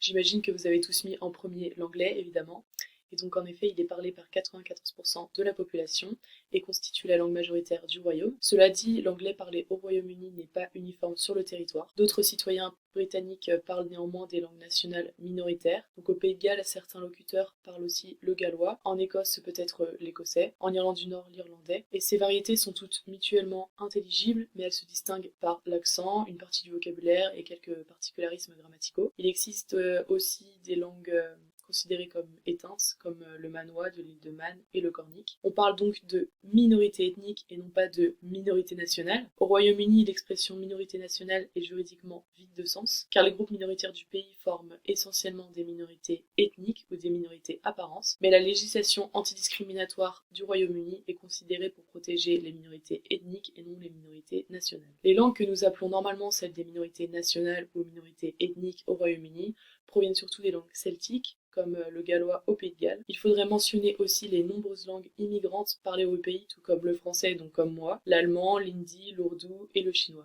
J'imagine que vous avez tous mis en premier l'anglais, évidemment. Et donc en effet, il est parlé par 94% de la population et constitue la langue majoritaire du royaume. Cela dit, l'anglais parlé au Royaume-Uni n'est pas uniforme sur le territoire. D'autres citoyens britanniques parlent néanmoins des langues nationales minoritaires. Donc au Pays de Galles, certains locuteurs parlent aussi le gallois. En Écosse, peut-être l'écossais. En Irlande du Nord, l'irlandais. Et ces variétés sont toutes mutuellement intelligibles, mais elles se distinguent par l'accent, une partie du vocabulaire et quelques particularismes grammaticaux. Il existe aussi des langues considérées comme éteintes, comme le manois de l'île de Man et le cornique. On parle donc de minorité ethnique et non pas de minorité nationale. Au Royaume-Uni, l'expression minorité nationale est juridiquement vide de sens, car les groupes minoritaires du pays forment essentiellement des minorités ethniques ou des minorités apparentes, mais la législation antidiscriminatoire du Royaume-Uni est considérée pour protéger les minorités ethniques et non les minorités nationales. Les langues que nous appelons normalement celles des minorités nationales ou minorités ethniques au Royaume-Uni proviennent surtout des langues celtiques, comme le gallois au Pays de Galles. Il faudrait mentionner aussi les nombreuses langues immigrantes parlées au pays, tout comme le français, donc comme moi, l'allemand, l'hindi, l'ourdou et le chinois.